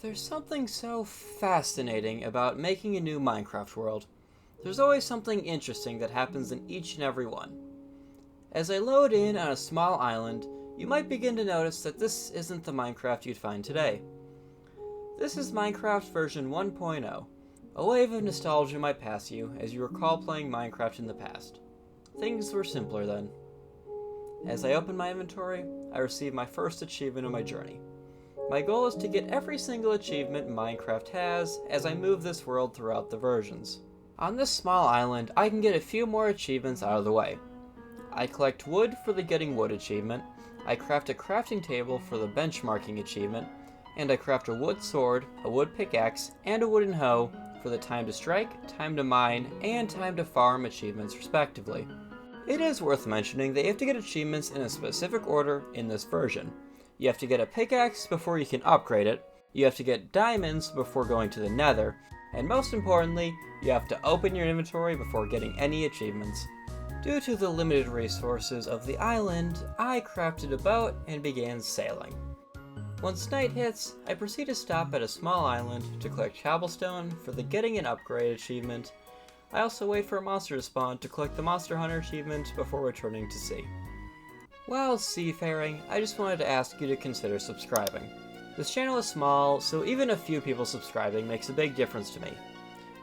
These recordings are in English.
There's something so fascinating about making a new Minecraft world. There's always something interesting that happens in each and every one. As I load in on a small island, you might begin to notice that this isn't the Minecraft you'd find today. This is Minecraft version 1.0. A wave of nostalgia might pass you as you recall playing Minecraft in the past. Things were simpler then. As I open my inventory, I receive my first achievement of my journey. My goal is to get every single achievement Minecraft has as I move this world throughout the versions. On this small island, I can get a few more achievements out of the way. I collect wood for the Getting Wood achievement, I craft a crafting table for the Benchmarking achievement, and I craft a wood sword, a wood pickaxe, and a wooden hoe for the Time to Strike, Time to Mine, and Time to Farm achievements respectively. It is worth mentioning that you have to get achievements in a specific order in this version. You have to get a pickaxe before you can upgrade it, you have to get diamonds before going to the nether, and most importantly, you have to open your inventory before getting any achievements. Due to the limited resources of the island, I crafted a boat and began sailing. Once night hits, I proceed to stop at a small island to collect cobblestone for the Getting an Upgrade achievement. I also wait for a monster to spawn to collect the Monster Hunter achievement before returning to sea. While seafaring, I just wanted to ask you to consider subscribing. This channel is small, so even a few people subscribing makes a big difference to me.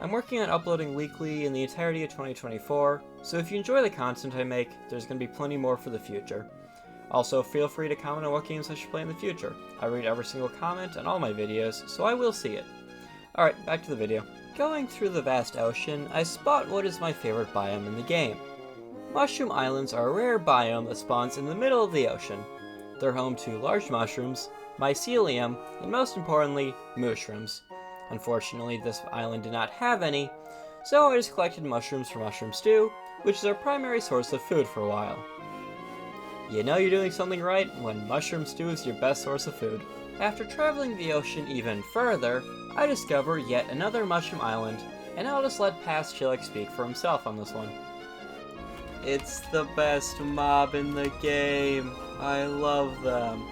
I'm working on uploading weekly in the entirety of 2024, so if you enjoy the content I make, there's going to be plenty more for the future. Also, feel free to comment on what games I should play in the future. I read every single comment on all my videos, so I will see it. Alright, back to the video. Going through the vast ocean, I spot what is my favorite biome in the game. Mushroom Islands are a rare biome that spawns in the middle of the ocean. They're home to large mushrooms, mycelium, and most importantly, mushrooms. Unfortunately, this island did not have any, so I just collected mushrooms for mushroom stew, which is our primary source of food for a while. You know you're doing something right when mushroom stew is your best source of food. After traveling the ocean even further, I discover yet another mushroom island, and I'll just let Past Chillick speak for himself on this one. It's the best mob in the game. I love them.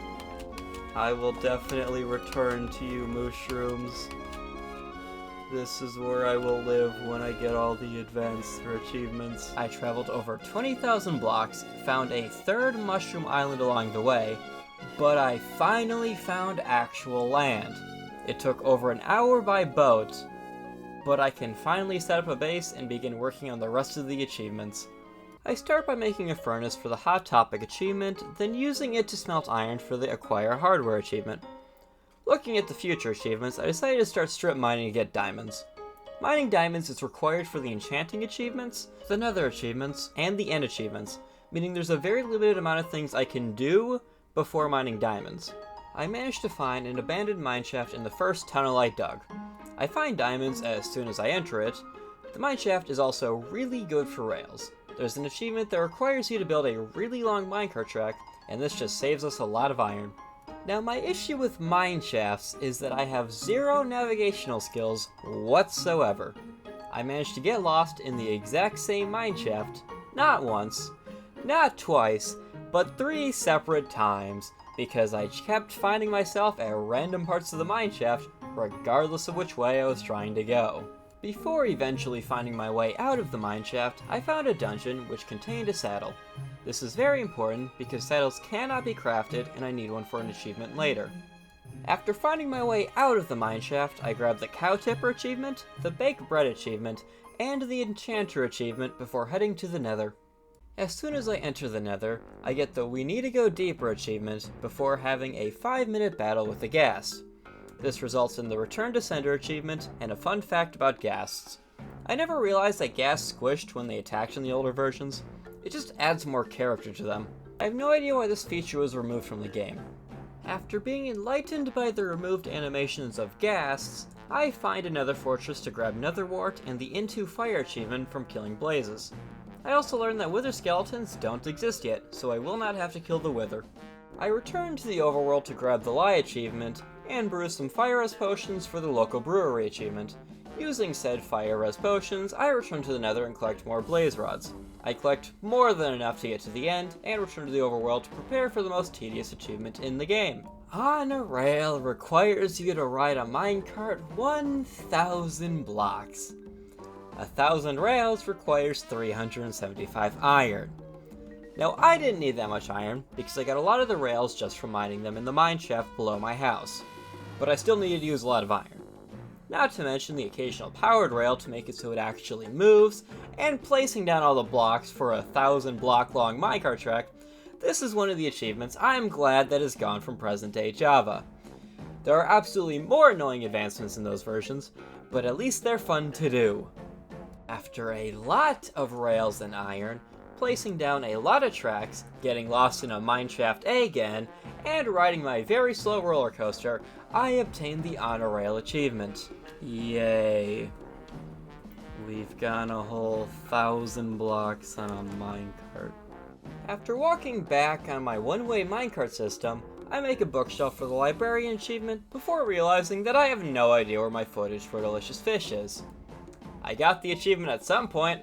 I will definitely return to you, mushrooms. This is where I will live when I get all the advanced achievements. I traveled over 20,000 blocks, found a third mushroom island along the way, but I finally found actual land. It took over an hour by boat, but I can finally set up a base and begin working on the rest of the achievements. I start by making a furnace for the Hot Topic achievement, then using it to smelt iron for the Acquire Hardware achievement. Looking at the future achievements, I decided to start strip mining to get diamonds. Mining diamonds is required for the enchanting achievements, the nether achievements, and the end achievements, meaning there's a very limited amount of things I can do before mining diamonds. I managed to find an abandoned mineshaft in the first tunnel I dug. I find diamonds as soon as I enter it. The mineshaft is also really good for rails. There's an achievement that requires you to build a really long minecart track, and this just saves us a lot of iron. Now my issue with mineshafts is that I have zero navigational skills whatsoever. I managed to get lost in the exact same mineshaft, not once, not twice, but 3 separate times, because I kept finding myself at random parts of the mineshaft, regardless of which way I was trying to go. Before eventually finding my way out of the mineshaft, I found a dungeon which contained a saddle. This is very important because saddles cannot be crafted and I need one for an achievement later. After finding my way out of the mineshaft, I grabbed the Cow Tipper achievement, the Bake Bread achievement, and the Enchanter achievement before heading to the nether. As soon as I enter the nether, I get the We Need to Go Deeper achievement before having a 5-minute battle with the Ghast. This results in the Return to Sender achievement and a fun fact about ghasts. I never realized that ghasts squished when they attacked in the older versions. It just adds more character to them. I have no idea why this feature was removed from the game. After being enlightened by the removed animations of ghasts, I find another fortress to grab Netherwart and the Into Fire achievement from killing blazes. I also learned that wither skeletons don't exist yet, so I will not have to kill the wither. I return to the overworld to grab the Lie achievement, and brew some Fire Res potions for the local brewery achievement. Using said Fire Res potions, I return to the nether and collect more blaze rods. I collect more than enough to get to the end, and return to the overworld to prepare for the most tedious achievement in the game. On a rail requires you to ride a minecart 1,000 blocks. 1,000 rails requires 375 iron. Now, I didn't need that much iron because I got a lot of the rails just from mining them in the mine shaft below my house, but I still needed to use a lot of iron. Not to mention the occasional powered rail to make it so it actually moves, and placing down all the blocks for a 1,000 block long minecart track. This is one of the achievements I'm glad that is gone from present day Java. There are absolutely more annoying advancements in those versions, but at least they're fun to do. After a lot of rails and iron, placing down a lot of tracks, getting lost in a mineshaft again, and riding my very slow roller coaster, I obtained the On a Rail achievement. Yay. We've gone a whole 1,000 blocks on a minecart. After walking back on my one-way minecart system, I make a bookshelf for the librarian achievement before realizing that I have no idea where my footage for Delicious Fish is. I got the achievement at some point,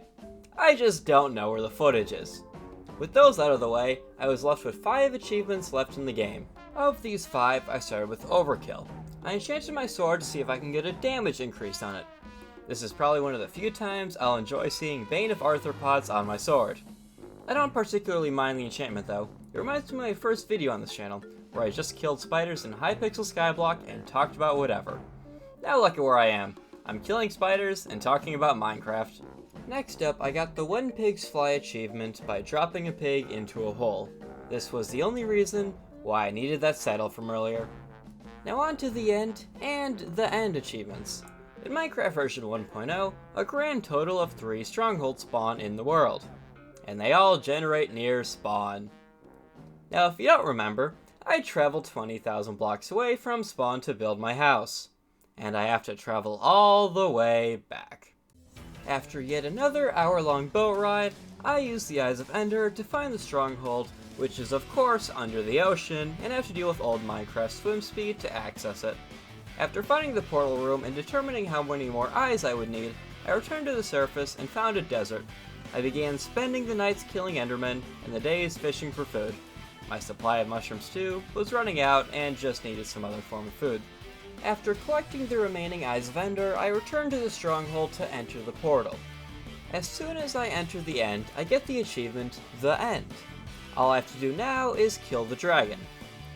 I just don't know where the footage is. With those out of the way, I was left with 5 achievements left in the game. Of these 5, I started with Overkill. I enchanted my sword to see if I can get a damage increase on it. This is probably one of the few times I'll enjoy seeing Bane of Arthropods on my sword. I don't particularly mind the enchantment though. It reminds me of my first video on this channel, where I just killed spiders in Hypixel Skyblock and talked about whatever. Now look at where I am. I'm killing spiders and talking about Minecraft. Next up, I got the When Pigs Fly achievement by dropping a pig into a hole. This was the only reason why I needed that saddle from earlier. Now on to the end and the end achievements. In Minecraft version 1.0, a grand total of 3 strongholds spawn in the world, and they all generate near spawn. Now if you don't remember, I traveled 20,000 blocks away from spawn to build my house, and I have to travel all the way back. After yet another hour-long boat ride, I use the Eyes of Ender to find the stronghold, which is of course under the ocean, and have to deal with old Minecraft swim speed to access it. After finding the portal room and determining how many more eyes I would need, I returned to the surface and found a desert. I began spending the nights killing Endermen and the days fishing for food. My supply of mushrooms too was running out and just needed some other form of food. After collecting the remaining Eyes of Ender, I returned to the stronghold to enter the portal. As soon as I enter the end, I get the achievement, The End. All I have to do now is kill the dragon.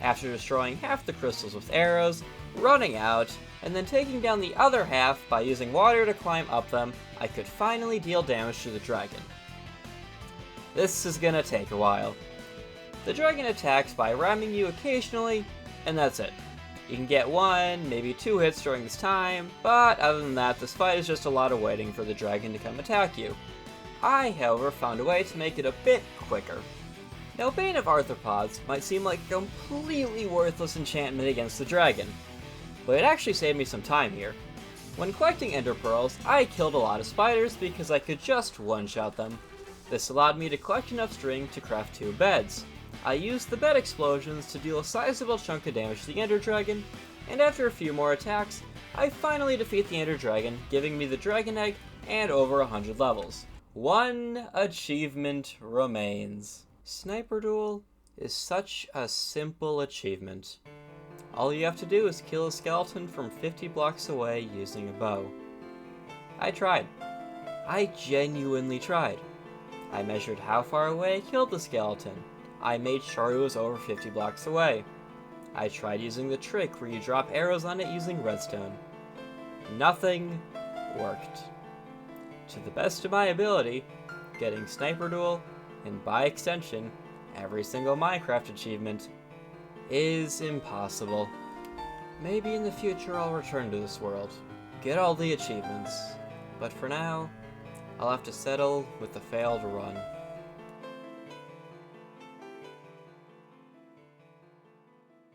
After destroying half the crystals with arrows, running out, and then taking down the other half by using water to climb up them, I could finally deal damage to the dragon. This is gonna take a while. The dragon attacks by ramming you occasionally, and that's it. You can get 1, maybe 2 hits during this time, but other than that, this fight is just a lot of waiting for the dragon to come attack you. I, however, found a way to make it a bit quicker. Now, Bane of Arthropods might seem like a completely worthless enchantment against the dragon, but it actually saved me some time here. When collecting ender pearls, I killed a lot of spiders because I could just one-shot them. This allowed me to collect enough string to craft 2 beds. I used the bed explosions to deal a sizable chunk of damage to the ender dragon, and after a few more attacks, I finally defeat the ender dragon, giving me the dragon egg and over 100 levels. 1 achievement remains. Sniper Duel is such a simple achievement. All you have to do is kill a skeleton from 50 blocks away using a bow. I tried. I genuinely tried. I measured how far away I killed the skeleton. I made sure it was over 50 blocks away. I tried using the trick where you drop arrows on it using redstone. Nothing worked. To the best of my ability, getting Sniper Duel, and by extension, every single Minecraft achievement, is impossible. Maybe in the future I'll return to this world, get all the achievements, but for now, I'll have to settle with the failed run.